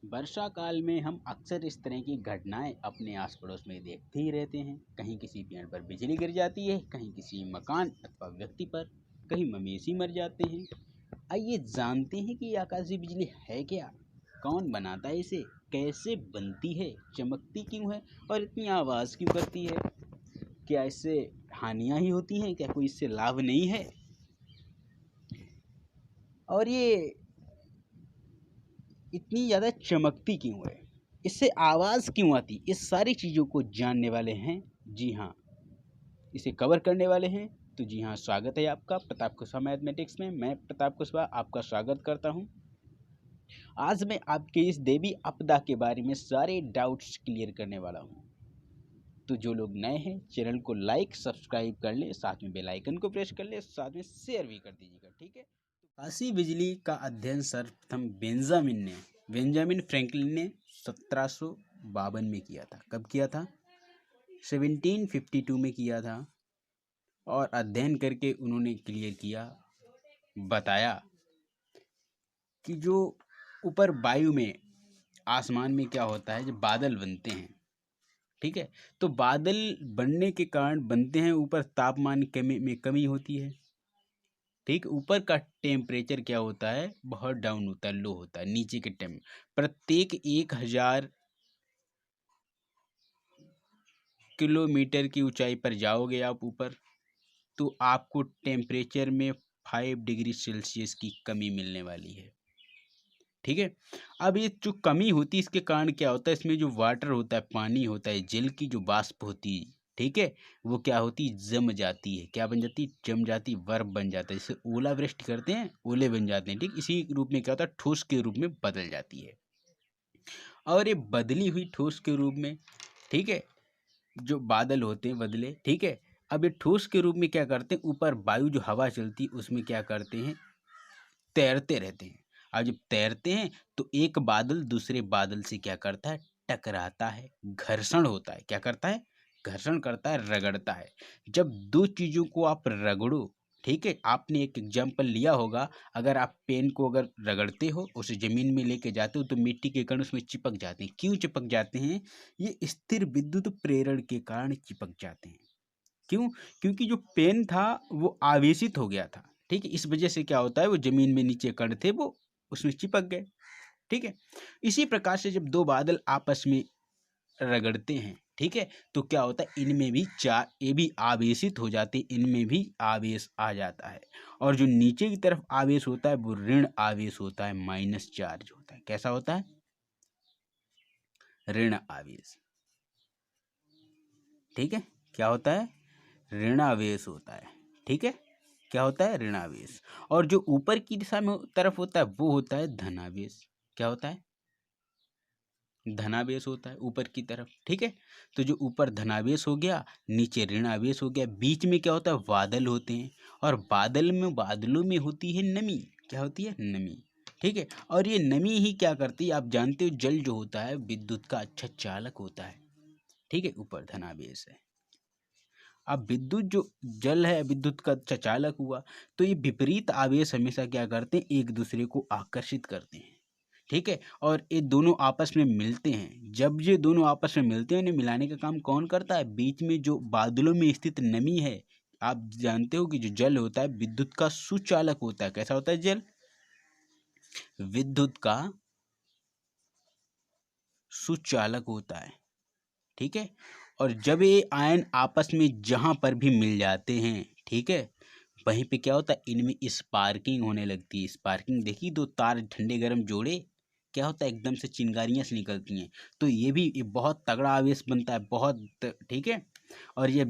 वर्षा काल में हम अक्सर इस तरह की घटनाएं अपने आस पड़ोस में देखते ही रहते हैं। कहीं किसी पेड़ पर बिजली गिर जाती है, कहीं किसी मकान अथवा व्यक्ति पर, कहीं मवेशी मर जाते हैं। आइए जानते हैं कि ये आकाशीय बिजली है क्या, कौन बनाता है इसे, कैसे बनती है, चमकती क्यों है और इतनी आवाज़ क्यों करती है। क्या इससे हानियां ही होती हैं, क्या कोई इससे लाभ नहीं है, और ये इतनी ज़्यादा चमकती क्यों है, इससे आवाज़ क्यों आती। इस सारी चीज़ों को जानने वाले हैं। जी हाँ, इसे कवर करने वाले हैं। तो जी हाँ, स्वागत है आपका प्रताप कुशवाहा मैथमेटिक्स में। मैं प्रताप कुशवाहा आपका स्वागत करता हूँ। आज मैं आपके इस देवी आपदा के बारे में सारे डाउट्स क्लियर करने वाला हूँ। तो जो लोग नए हैं, चैनल को लाइक सब्सक्राइब कर ले, साथ में बेल आइकन को प्रेस कर ले, साथ में शेयर भी कर दीजिएगा, ठीक है। आकाशीय बिजली का अध्ययन सर्वप्रथम बेंजामिन फ्रैंकलिन ने 1752 में किया था। कब किया था? 1752 में किया था। और अध्ययन करके उन्होंने क्लियर किया, बताया कि जो ऊपर वायु में, आसमान में क्या होता है, जब बादल बनते हैं, ठीक है, तो बादल बनने के कारण बनते हैं, ऊपर तापमान में कमी होती है, ठीक। ऊपर का टेम्परेचर क्या होता है, बहुत डाउन होता है, लो होता है। नीचे के प्रत्येक 1000 किलोमीटर की ऊंचाई पर जाओगे आप ऊपर, तो आपको टेम्परेचर में 5 डिग्री सेल्सियस की कमी मिलने वाली है, ठीक है। अब ये जो कमी होती है, इसके कारण क्या होता है, इसमें जो वाटर होता है, पानी होता है, जल की जो वाष्प होती है, ठीक है, वो क्या होती है, जम जाती है। क्या बन जाती है? जम जाती, बर्फ बन जाता है। जैसे ओलावृष्टि करते हैं, ओले बन जाते हैं, ठीक। इसी रूप में क्या होता है, ठोस के रूप में बदल जाती है। और ये बदली हुई ठोस के रूप में, ठीक है, जो बादल होते हैं बदले, ठीक है, अब ये ठोस के रूप में क्या करते हैं, ऊपर वायु जो हवा चलती है उसमें क्या करते हैं, तैरते रहते हैं। और जब तैरते हैं तो एक बादल दूसरे बादल से क्या करता है, टकराता है, घर्षण होता है। क्या करता है? घर्षण करता है, रगड़ता है। जब दो चीज़ों को आप रगड़ो, ठीक है, आपने एक एग्जाम्पल लिया होगा, अगर आप पेन को अगर रगड़ते हो, उसे ज़मीन में लेके जाते हो, तो मिट्टी के कण उसमें चिपक जाते हैं। क्यों चिपक जाते हैं? ये स्थिर विद्युत प्रेरण के कारण चिपक जाते हैं। क्यों? क्योंकि जो पेन था वो आवेशित हो गया था, ठीक है। इस वजह से क्या होता है, वो जमीन में नीचे कण थे, वो उसमें चिपक गए, ठीक है। इसी प्रकार से जब दो बादल आपस में रगड़ते हैं, ठीक है, तो क्या होता है, इनमें भी ये भी आवेशित हो जाते हैं, इनमें भी आवेश आ जाता है। और जो नीचे की तरफ आवेश होता है वो ऋण आवेश होता है, माइनस चार्ज होता है। कैसा होता है? ऋण आवेश, ठीक है। क्या होता है? ऋणावेश होता है, ठीक है। क्या होता है? ऋणावेश। और जो ऊपर की दिशा में तरफ होता है वो होता है धनावेश। क्या होता है? धनावेश होता है ऊपर की तरफ, ठीक है। तो जो ऊपर धनावेश हो गया, नीचे ऋणावेश हो गया, बीच में क्या होता है, बादल होते हैं। और बादलों में होती है नमी। क्या होती है? नमी, ठीक है। और ये नमी ही क्या करती है, आप जानते हो, जल जो होता है विद्युत का अच्छा चालक होता है, ठीक है। ऊपर धनावेश है। अब विद्युत जो जल है, विद्युत का चालक हुआ, तो ये विपरीत आवेश हमेशा क्या करते हैं, एक दूसरे को आकर्षित करते हैं, ठीक है। और ये दोनों आपस में मिलते हैं। जब ये दोनों आपस में मिलते हैं, इन्हें मिलाने का काम कौन करता है? बीच में जो बादलों में स्थित नमी है। आप जानते हो कि जो जल होता है विद्युत का सुचालक होता है। कैसा होता है जल? विद्युत का सुचालक होता है, ठीक है। और जब ये आयन आपस में जहां पर भी मिल जाते हैं, ठीक है, वहीं पे क्या होता है, इनमें स्पार्किंग होने लगती है। स्पार्किंग देखी, दो तार ठंडे गर्म जोड़े, क्या होता है, एकदम से चिंगारियां से निकलती हैं। तो ये बहुत तगड़ा आवेश बनता है, बहुत, ठीक है। और ये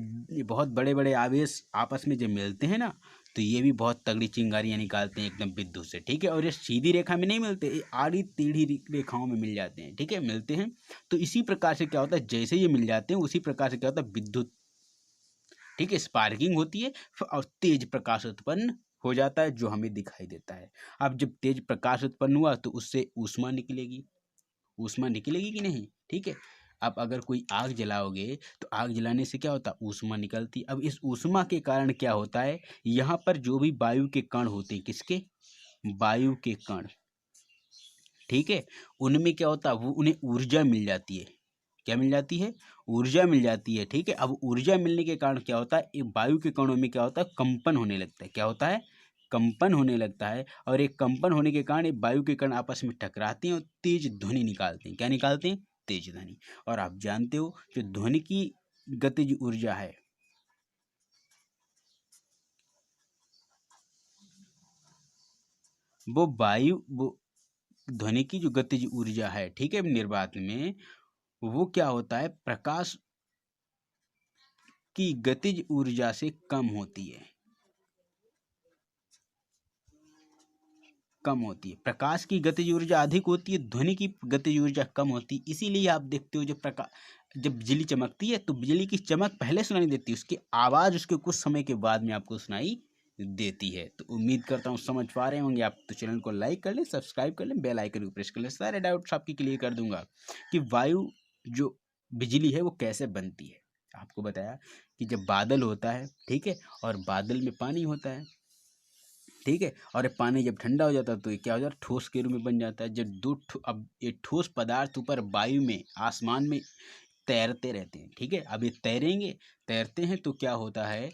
बहुत बड़े बड़े आवेश आपस में जब मिलते हैं ना, तो ये भी बहुत तगड़ी चिंगारियां निकालते हैं एकदम विद्युत से, ठीक है। और ये सीधी रेखा में नहीं मिलते, ये आड़ी टेढ़ी रेखाओं में मिल जाते हैं, ठीक है, मिलते हैं। तो इसी प्रकार से क्या होता है, जैसे ये मिल जाते हैं उसी प्रकार से क्या होता है, विद्युत, ठीक है, स्पार्किंग होती है और तेज प्रकाश उत्पन्न हो जाता है, जो हमें दिखाई देता है। अब जब तेज प्रकाश उत्पन्न हुआ तो उससे ऊष्मा निकलेगी। ऊष्मा निकलेगी कि नहीं? ठीक है। अब अगर कोई आग जलाओगे तो आग जलाने से क्या होता है, ऊष्मा निकलती। अब इस ऊष्मा के कारण क्या होता है, यहाँ पर जो भी वायु के कण होते हैं, किसके? वायु के कण, ठीक है, उनमें क्या होता है, वो उन्हें ऊर्जा मिल जाती है। क्या मिल जाती है? ऊर्जा मिल जाती है। ठीक है, अब ऊर्जा मिलने के कारण क्या होता है, एक वायु के कणों में क्या होता है, कंपन होने लगता है। क्या होता है? कंपन होने लगता है। और एक कंपन होने के कारण एक वायु के कण आपस में टकराते हैं और तेज ध्वनि निकालते हैं। क्या निकालते हैं? तेज ध्वनि। और आप जानते हो जो ध्वनि की गतिज ऊर्जा है, वो ध्वनि की जो गतिज ऊर्जा है, ठीक है, निर्वात में, वो क्या होता है, प्रकाश की गतिज ऊर्जा से कम होती है। कम होती है। प्रकाश की गतिज ऊर्जा अधिक होती है, ध्वनि की गतिज ऊर्जा कम होती है। इसीलिए आप देखते हो जब बिजली चमकती है तो बिजली की चमक पहले सुनाई देती है, उसकी आवाज़ उसके कुछ समय के बाद में आपको सुनाई देती है। तो उम्मीद करता हूँ समझ पा रहे होंगे आप। तो चैनल को लाइक कर लें, सब्सक्राइब कर लें, बेल आइकन को प्रेस कर लें। सारे डाउट्स आपके क्लियर कर दूंगा कि वायु जो बिजली है वो कैसे बनती है। आपको बताया कि जब बादल होता है, ठीक है, और बादल में पानी होता है, ठीक है, और ये पानी जब ठंडा हो जाता है तो ये क्या हो जाता है, ठोस के रूप में बन जाता है। जब अब ये ठोस पदार्थ ऊपर वायु में, आसमान में तैरते रहते हैं, ठीक है। अब ये तैरते हैं तो क्या होता है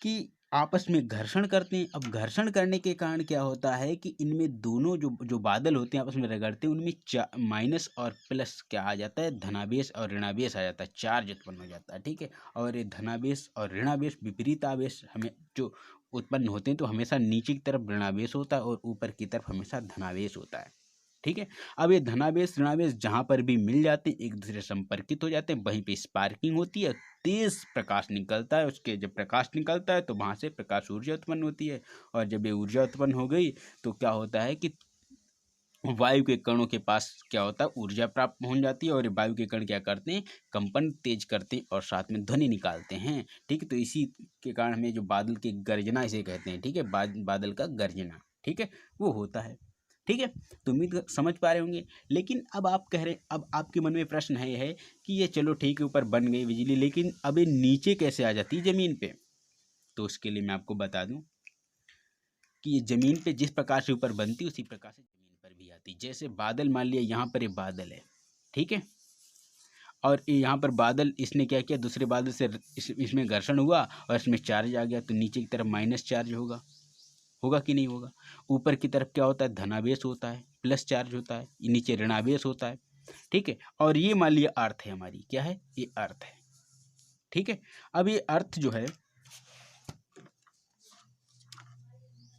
कि आपस में घर्षण करते हैं। अब घर्षण करने के कारण क्या होता है कि इनमें दोनों जो जो बादल होते हैं आपस में रगड़ते हैं, उनमें माइनस और प्लस क्या आ जाता है, धनावेश और ऋणावेश आ जाता है, चार्ज उत्पन्न हो जाता है, ठीक है। और ये धनावेश और ऋणावेश, विपरीत आवेश हमें जो उत्पन्न होते हैं तो हमेशा नीचे की तरफ ऋणावेश होता है और ऊपर की तरफ हमेशा धनावेश होता है, ठीक है। अब ये धनावेश ऋणावेश जहाँ पर भी मिल जाते हैं, एक दूसरे से संपर्कित हो जाते हैं, वहीं पे स्पार्किंग होती है, तेज प्रकाश निकलता है। उसके जब प्रकाश निकलता है तो वहाँ से प्रकाश ऊर्जा उत्पन्न होती है। और जब ये ऊर्जा उत्पन्न हो गई तो क्या होता है कि वायु के कणों के पास क्या होता है, ऊर्जा प्राप्त पहुंच जाती है। और ये वायु के कण क्या करते हैं, कंपन तेज करते हैं और साथ में ध्वनि निकालते हैं, ठीक है। तो इसी के कारण हमें जो बादल की गर्जना इसे कहते हैं, ठीक है, बादल का गर्जना, ठीक है, वो होता है, ठीक है। तो समझ पा रहे होंगे। लेकिन अब आप कह रहे, अब आपके मन में प्रश्न है कि ये चलो ठीक है, ऊपर बन गई बिजली, लेकिन अब ये नीचे कैसे आ जाती है जमीन पे। तो उसके लिए मैं आपको बता दूं कि ये जमीन पे जिस प्रकार से ऊपर बनती है उसी प्रकार से जमीन पर भी आती। जैसे बादल, मान लिया यहाँ पर ये बादल है, ठीक है, और यहाँ पर बादल, इसने क्या किया, दूसरे बादल से इसमें घर्षण हुआ और इसमें चार्ज आ गया, तो नीचे की तरफ माइनस चार्ज होगा, होगा कि नहीं होगा। ऊपर की तरफ क्या होता है, धनावेश होता है, प्लस चार्ज होता है, नीचे ऋणावेश होता है, ठीक है। और ये मान लिया अर्थ है हमारी, क्या है, ये अर्थ है, ठीक है। अब ये अर्थ जो है,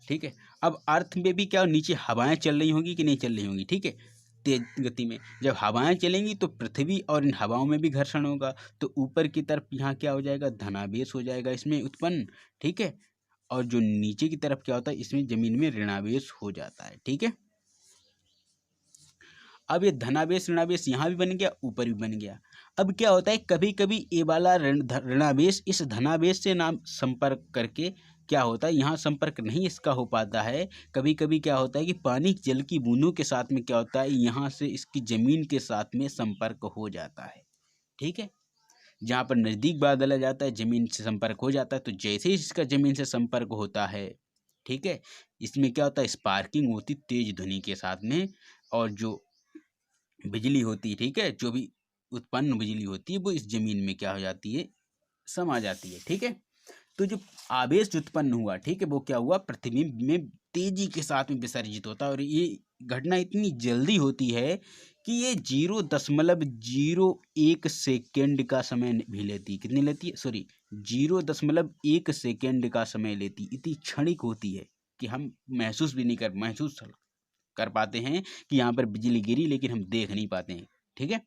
ठीक है, अब अर्थ में भी क्या, नीचे हवाएं चल रही होंगी कि नहीं चल रही होंगी, ठीक है, तेज गति में। जब हवाएं चलेंगी तो पृथ्वी और इन हवाओं में भी घर्षण होगा, तो ऊपर की तरफ यहाँ क्या हो जाएगा, धनावेश हो जाएगा इसमें उत्पन्न, ठीक है। और जो नीचे की तरफ क्या होता है, इसमें जमीन में ऋणावेश हो जाता है, ठीक है। अब ये धनावेश ऋणावेश यहाँ भी बन गया, ऊपर भी बन गया। अब क्या होता है, कभी कभी ये वाला ऋणावेश इस धनावेश से नाम संपर्क करके क्या होता है, यहाँ संपर्क नहीं इसका हो पाता है। कभी कभी क्या होता है कि पानी जल की बूंदों के साथ में क्या होता है, यहाँ से इसकी जमीन के साथ में संपर्क हो जाता है, ठीक है। जहाँ पर नज़दीक बादल आ जाता है, जमीन से संपर्क हो जाता है, तो जैसे ही इसका जमीन से संपर्क होता है, ठीक है, इसमें क्या होता है, स्पार्किंग होती तेज ध्वनि के साथ में। और जो बिजली होती है, ठीक है, जो भी उत्पन्न बिजली होती है वो इस जमीन में क्या हो जाती है, समा जाती है, ठीक है। तो जो आवेश जो उत्पन्न हुआ, ठीक है, वो क्या हुआ, पृथ्वी में तेजी के साथ में विसर्जित होता है। और ये घटना इतनी जल्दी होती है कि ये 0.01 सेकेंड का समय भी लेती है। कितनी लेती है, सॉरी, 0.1 सेकेंड का समय लेती, इतनी क्षणिक होती है कि हम महसूस भी नहीं महसूस कर पाते हैं कि यहाँ पर बिजली गिरी, लेकिन हम देख नहीं पाते हैं, ठीक है।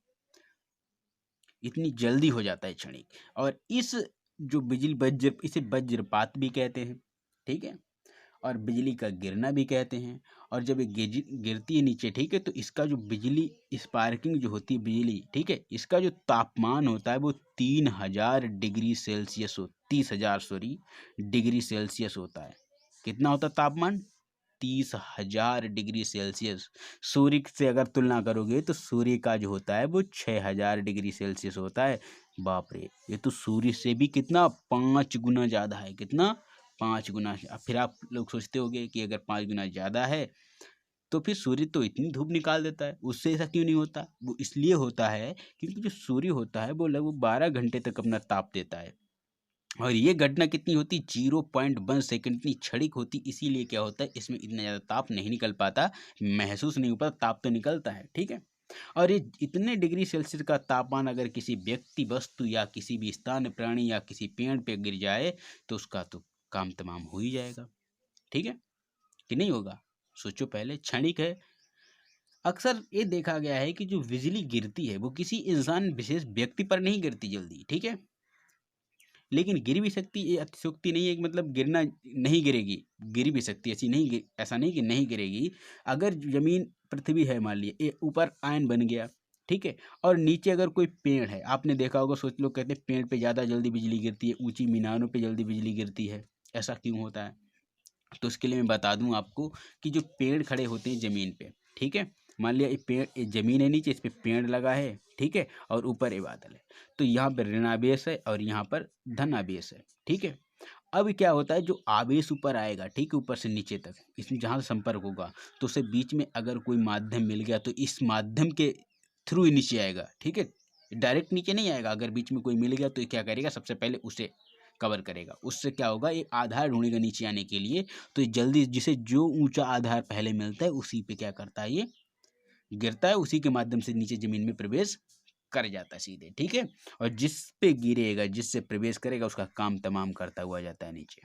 इतनी जल्दी हो जाता है क्षणिक। और इस जो बिजली वज्र, इसे वज्रपात भी कहते हैं, ठीक है, और बिजली का गिरना भी कहते हैं। और जब ये गिरती है नीचे, ठीक है, तो इसका जो बिजली स्पार्किंग जो होती है बिजली, ठीक है, इसका जो तापमान होता है वो 3000 degree Celsius 30,000 sorry degree Celsius होता है। कितना होता है तापमान, 30,000 डिग्री सेल्सियस। सूर्य से अगर तुलना करोगे तो सूर्य का जो होता है वो 6,000 डिग्री सेल्सियस होता है। बाप रे, ये तो सूर्य से भी कितना, 5 गुना ज़्यादा है। कितना, 5 गुना। अब फिर आप लोग सोचते होंगे कि अगर 5 गुना ज़्यादा है तो फिर सूर्य तो इतनी धूप निकाल देता है, उससे ऐसा क्यों नहीं होता? वो इसलिए होता है क्योंकि जो सूर्य होता है वो लगभग 12 घंटे तक अपना ताप देता है। और ये घटना कितनी होती, 0.1 सेकंड इतनी क्षणिक होती, इसीलिए क्या होता है इसमें इतना ज़्यादा ताप नहीं निकल पाता, महसूस नहीं हो पाता, ताप तो निकलता है, ठीक है। और ये इतने डिग्री सेल्सियस का तापमान अगर किसी व्यक्ति, वस्तु या किसी भी स्थान, प्राणी या किसी पेड़ पे गिर जाए तो उसका तो काम तमाम हो ही जाएगा, ठीक है कि नहीं होगा? सोचो पहले, क्षणिक है। अक्सर ये देखा गया है कि जो बिजली गिरती है वो किसी इंसान विशेष व्यक्ति पर नहीं गिरती जल्दी, ठीक है, लेकिन गिर भी सकती है। ये अतिशयोक्ति नहीं है कि मतलब गिरना नहीं गिरेगी, गिर भी सकती है, ऐसी नहीं ऐसा नहीं कि नहीं गिरेगी। अगर जमीन पृथ्वी है, मान लिए ये ऊपर आयन बन गया, ठीक है, और नीचे अगर कोई पेड़ है, आपने देखा होगा, सोच लो, कहते हैं पेड़ पे ज़्यादा जल्दी बिजली गिरती है, ऊंची मीनारों पे जल्दी बिजली गिरती है, ऐसा क्यों होता है? तो उसके लिए मैं बता दूं आपको कि जो पेड़ खड़े होते हैं ज़मीन पे, ठीक है, मान लिया ये पेड़, ये ज़मीन है नीचे, इस पे पेड़ लगा है, ठीक है, और ऊपर ये बादल है, तो यहाँ पर ऋण आवेश है और यहाँ पर धन आवेश है, ठीक है। अब क्या होता है, जो आवेश ऊपर आएगा, ठीक है, ऊपर से नीचे तक, इसमें जहाँ संपर्क होगा तो उसे बीच में अगर कोई माध्यम मिल गया तो इस माध्यम के थ्रू ही नीचे आएगा, ठीक है, डायरेक्ट नीचे नहीं आएगा। अगर बीच में कोई मिल गया तो ये क्या करेगा, सबसे पहले उसे कवर करेगा, उससे क्या होगा, ये आधार ढूंढेगा नीचे आने के लिए, तो ये जल्दी, जिसे जो ऊंचा आधार पहले मिलता है उसी पे क्या करता है, ये गिरता है, उसी के माध्यम से नीचे जमीन में प्रवेश कर जाता है सीधे, ठीक है। और जिस पे गिरेगा, जिससे प्रवेश करेगा, उसका काम तमाम करता हुआ जाता है नीचे,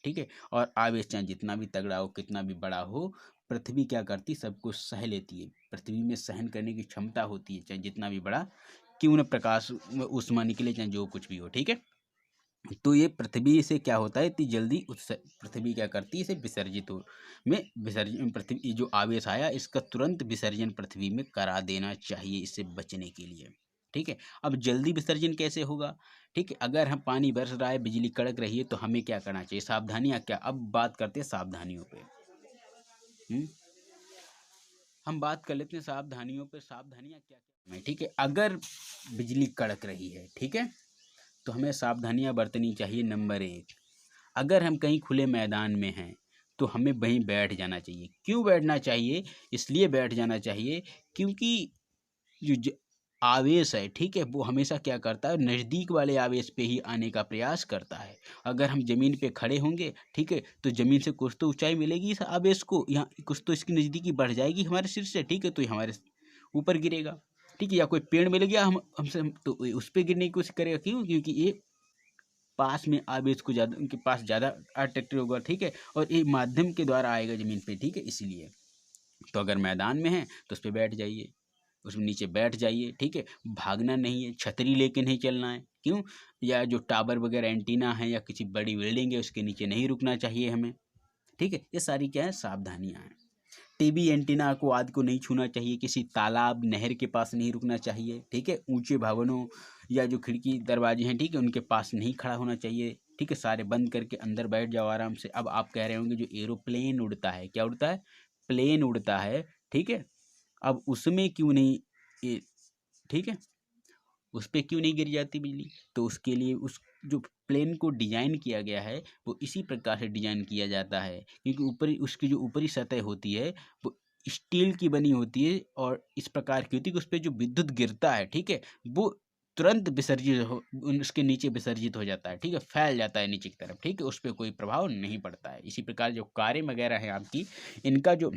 ठीक है। और आवेश चाहे जितना भी तगड़ा हो, कितना भी बड़ा हो, पृथ्वी क्या करती, सबको सह लेती है। पृथ्वी में सहन करने की क्षमता होती है, चाहे जितना भी बड़ा क्यों न प्रकाश ऊष्मा निकले, चाहे जो कुछ भी हो, ठीक है। तो ये पृथ्वी से क्या होता है, इतनी जल्दी पृथ्वी क्या करती है, इसे विसर्जित हो में विसर्जन, पृथ्वी जो आवेश आया इसका तुरंत विसर्जन पृथ्वी में करा देना चाहिए, इससे बचने के लिए, ठीक है। अब जल्दी विसर्जन कैसे होगा, ठीक है, अगर हम पानी बरस रहा है, बिजली कड़क रही है, तो हमें क्या करना चाहिए, सावधानियां क्या, अब बात करते हैं सावधानियों पे। हम बात कर लेते हैं सावधानियों पे, सावधानियां क्या क्या हैं, ठीक है। अगर बिजली कड़क रही है, ठीक है, तो हमें सावधानियां बरतनी चाहिए। नंबर 1, अगर हम कहीं खुले मैदान में हैं तो हमें वहीं बैठ जाना चाहिए। क्यों बैठना चाहिए, इसलिए बैठ जाना चाहिए क्योंकि जो आवेश है, ठीक है, वो हमेशा क्या करता है, नज़दीक वाले आवेश पे ही आने का प्रयास करता है। अगर हम ज़मीन पे खड़े होंगे, ठीक है, तो ज़मीन से कुछ तो ऊंचाई मिलेगी इस आवेश को, यहाँ कुछ तो इसकी नज़दीकी बढ़ जाएगी हमारे सिर से, ठीक है, तो ये हमारे ऊपर गिरेगा, ठीक है। या कोई पेड़ मिल गया हम तो उस पर गिरने की कोशिश करेगा, क्यों, क्योंकि ये पास में आवेश को ज़्यादा, उनके पास ज़्यादा अट्रैक्टिव होगा, ठीक है, और ये माध्यम के द्वारा आएगा ज़मीन पे, ठीक है, इसलिए। तो अगर मैदान में है तो उस पर बैठ जाइए, उसमें नीचे बैठ जाइए, ठीक है। भागना नहीं है, छतरी लेके नहीं चलना है, क्यों, या जो टावर वगैरह एंटीना है या किसी बड़ी बिल्डिंग है उसके नीचे नहीं रुकना चाहिए हमें, ठीक है। ये सारी क्या है, सावधानियाँ हैं। टीवी एंटीना को आदि को नहीं छूना चाहिए, किसी तालाब नहर के पास नहीं रुकना चाहिए, ठीक है। ऊंचे भवनों या जो खिड़की दरवाजे हैं, ठीक है, उनके पास नहीं खड़ा होना चाहिए, ठीक है। सारे बंद करके अंदर बैठ जाओ आराम से। अब आप कह रहे होंगे जो एरोप्लेन उड़ता है, क्या उड़ता है, प्लेन उड़ता है, ठीक है, अब उसमें क्यों नहीं ये, ठीक है, उस पे क्यों नहीं गिर जाती बिजली? तो उसके लिए उस जो प्लेन को डिजाइन किया गया है वो इसी प्रकार से डिजाइन किया जाता है, क्योंकि ऊपरी, उसकी जो ऊपरी सतह होती है वो स्टील की बनी होती है और इस प्रकार की होती है कि उस पे जो विद्युत गिरता है, ठीक है, वो तुरंत विसर्जित हो, उसके नीचे विसर्जित हो जाता है, ठीक है, फैल जाता है नीचे की तरफ, ठीक है, उस पर कोई प्रभाव नहीं पड़ता है। इसी प्रकार जो कारें वगैरह हैं आपकी, इनका जो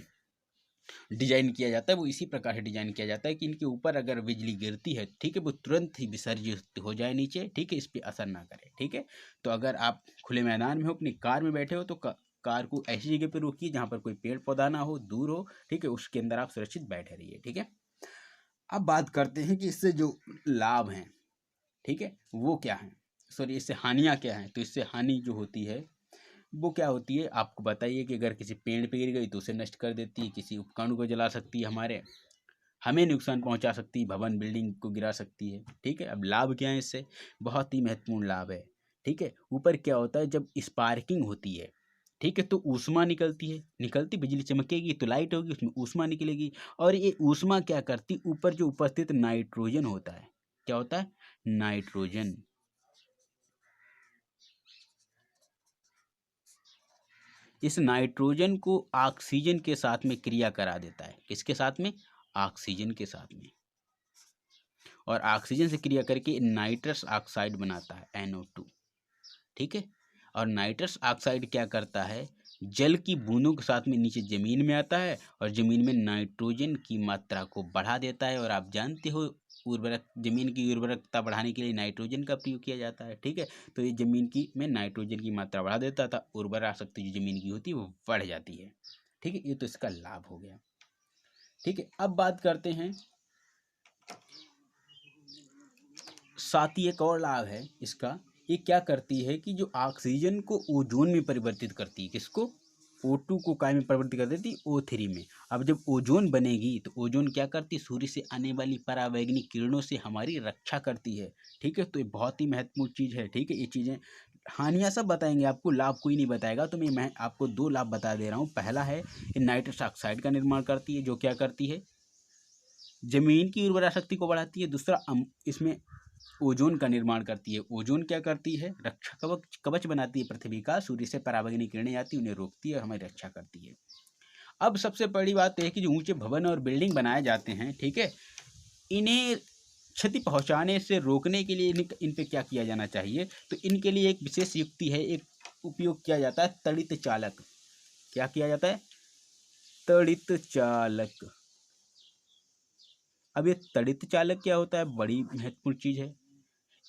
डिजाइन किया जाता है वो इसी प्रकार से डिजाइन किया जाता है कि इनके ऊपर अगर बिजली गिरती है, ठीक है, वो तुरंत ही विसर्जित हो जाए नीचे, ठीक है, इस पे असर ना करे, ठीक है। तो अगर आप खुले मैदान में हो, अपनी कार में बैठे हो, तो कार को ऐसी जगह पे रोकिए जहाँ पर कोई पेड़ पौधा ना हो, दूर हो, ठीक है, उसके अंदर आप सुरक्षित बैठे रहिए, ठीक है। अब बात करते हैं कि इससे जो लाभ हैं, ठीक है, वो क्या है, सॉरी, इससे हानियाँ क्या हैं। तो इससे हानि जो होती है वो क्या होती है, आपको बताइए कि अगर किसी पेड़ पे गिर गई तो उसे नष्ट कर देती है, किसी उपकरण को जला सकती है, हमें नुकसान पहुंचा सकती है, भवन बिल्डिंग को गिरा सकती है, ठीक है। अब लाभ क्या है इससे, बहुत ही महत्वपूर्ण लाभ है, ठीक है। ऊपर क्या होता है, जब स्पार्किंग होती है, ठीक है, तो ऊष्मा निकलती है, निकलती बिजली चमकेगी तो लाइट होगी, उसमें ऊष्मा निकलेगी, और ये ऊष्मा क्या करती, ऊपर जो उपस्थित नाइट्रोजन होता है, क्या होता है, नाइट्रोजन, इस नाइट्रोजन को ऑक्सीजन के साथ में क्रिया करा देता है। किसके साथ में? ऑक्सीजन के साथ में। और ऑक्सीजन से क्रिया करके नाइट्रस ऑक्साइड बनाता है NO2। ठीक है। और नाइट्रस ऑक्साइड क्या करता है? जल की बूंदों के साथ में नीचे ज़मीन में आता है और ज़मीन में नाइट्रोजन की मात्रा को बढ़ा देता है। और आप जानते हो उर्वरक, ज़मीन की उर्वरकता बढ़ाने के लिए नाइट्रोजन का प्रयोग किया जाता है। ठीक है। तो ये ज़मीन की में नाइट्रोजन की मात्रा बढ़ा देता था, उर्वरा शक्ति जो ज़मीन की होती है वो बढ़ जाती है। ठीक है। ये तो इसका लाभ हो गया। ठीक है। अब बात करते हैं, साथ ही एक और लाभ है इसका। ये क्या करती है कि जो ऑक्सीजन को ओजोन में परिवर्तित करती है। किसको? O2 को काय में परिवर्तित कर देती है? O3 में। अब जब ओजोन बनेगी तो ओजोन क्या करती है? सूर्य से आने वाली परावैंगनिक किरणों से हमारी रक्षा करती है। ठीक है। तो ये बहुत ही महत्वपूर्ण चीज़ है। ठीक है। ये चीज़ें, हानियाँ सब बताएंगे आपको, लाभ कोई नहीं बताएगा। तो मैं आपको 2 लाभ बता दे रहा हूँ। पहला है ये नाइट्रस ऑक्साइड का निर्माण करती है, जो क्या करती है? जमीन की उर्वरा शक्ति को बढ़ाती है। दूसरा इसमें ओजोन का निर्माण करती है। ओजोन क्या करती है? रक्षा कवच बनाती है पृथ्वी का। सूर्य से परावैंगनिक किरणें आती है, उन्हें रोकती है और हमारी रक्षा करती है। अब सबसे बड़ी बात है कि जो ऊंचे भवन और बिल्डिंग बनाए जाते हैं, ठीक है, इन्हें क्षति पहुंचाने से रोकने के लिए इन पे क्या किया जाना चाहिए? तो इनके लिए एक विशेष युक्ति है, एक उपयोग किया जाता है, तड़ित चालक। क्या किया जाता है? तड़ित चालक। अब ये तड़ित चालक क्या होता है? बड़ी महत्वपूर्ण चीज है।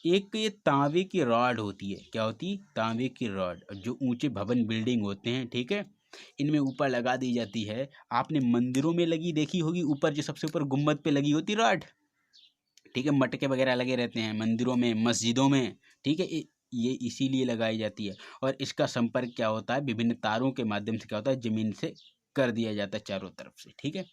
एक ये तांबे की रॉड होती है। क्या होती है? तांबे की रॉड। जो ऊंचे भवन बिल्डिंग होते हैं, ठीक है, इनमें ऊपर लगा दी जाती है। आपने मंदिरों में लगी देखी होगी, ऊपर जो सबसे ऊपर गुम्बद पे लगी होती रॉड। ठीक है। मटके वगैरह लगे रहते हैं मंदिरों में, मस्जिदों में। ठीक है। ये इसीलिए लगाई जाती है। और इसका संपर्क क्या होता है? विभिन्न तारों के माध्यम से क्या होता है? जमीन से कर दिया जाता है चारों तरफ से। ठीक है।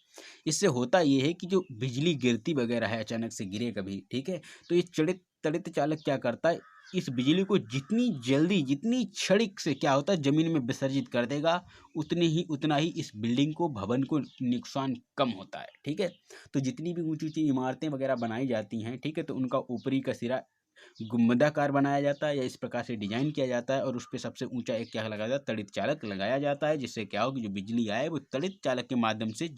इससे होता ये है कि जो बिजली गिरती वगैरह है, अचानक से गिरे कभी, ठीक है, तो ये तड़ित चालक क्या करता है? इस बिजली को जितनी जल्दी, जितनी क्षणिक से क्या होता है जमीन में विसर्जित कर देगा, उतना ही इस बिल्डिंग को, भवन को नुकसान कम होता है। ठीक है। तो जितनी भी ऊंची ऊंची इमारतें वगैरह बनाई जाती हैं, ठीक है, तो उनका ऊपरी का सिरा गुंबदाकार बनाया जाता है या इस प्रकार से डिजाइन किया जाता है और उस पर सबसे ऊंचा एक क्या लगाया जाता है? तड़ित चालक लगाया जाता है। जिससे क्या हो कि जो बिजली आए वो तड़ित चालक के माध्यम से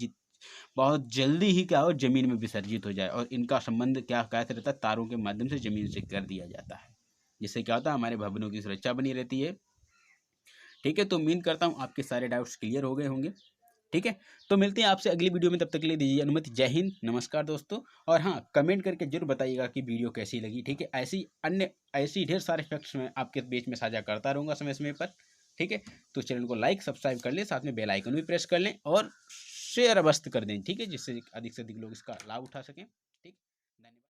बहुत जल्दी ही क्या हो, जमीन में विसर्जित हो जाए। और इनका संबंध क्या कहते रहता है? तारों के माध्यम से जमीन से कर दिया जाता है। जिससे क्या होता है? हमारे भवनों की सुरक्षा बनी रहती है। ठीक है। तो उम्मीद करता हूँ आपके सारे डाउट्स क्लियर हो गए होंगे। ठीक है। तो मिलते हैं आपसे अगली वीडियो में, तब तक के लिए दीजिए अनुमति। जय हिंद, नमस्कार दोस्तों। और हाँ, कमेंट करके जरूर बताइएगा कि वीडियो कैसी लगी। ठीक है। ऐसी ढेर सारे फैक्ट्स मैं आपके बीच में साझा करता रहूँगा समय समय पर। ठीक है। तो चैनल को लाइक सब्सक्राइब कर लें, साथ में बेल आइकन भी प्रेस कर लें और शेयर अवश्य कर दें। ठीक है। जिससे अधिक से अधिक लोग इसका लाभ उठा सकें।